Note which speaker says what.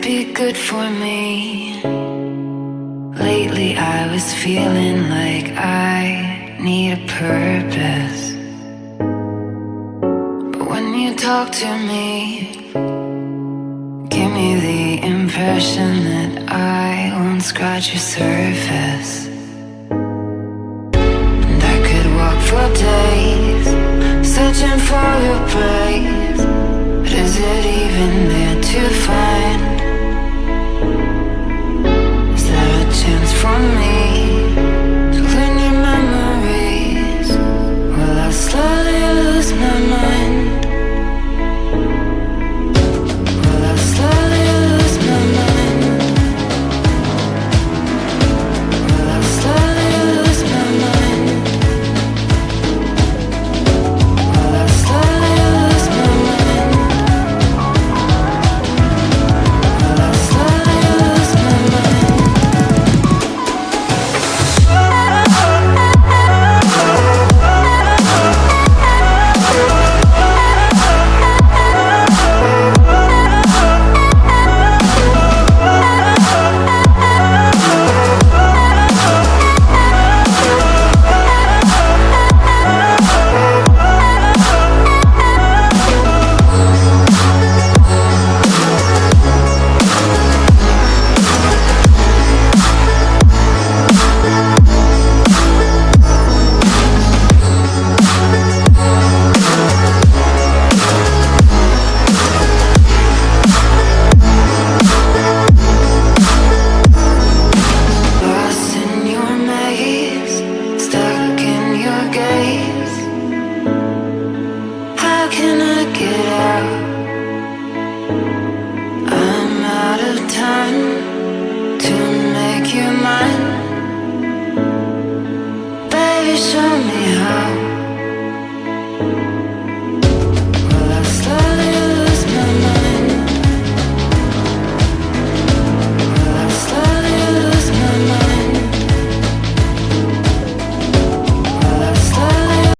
Speaker 1: be good for me. Lately I was feeling like I need a purpose. But when you talk to me, give me the impression that I won't scratch your surface. And I could walk for days, searching for your praise. But is it even there to find? Is there a chance for me to learn your memories? Will I slowly lose my mind? Will I slowly lose my mind? Will I slowly lose my mind? Will I slowly lose my mind? Will I slowly lose my mind? Lost in your maze, stuck in your gaze. How can I get out? I'm out of time.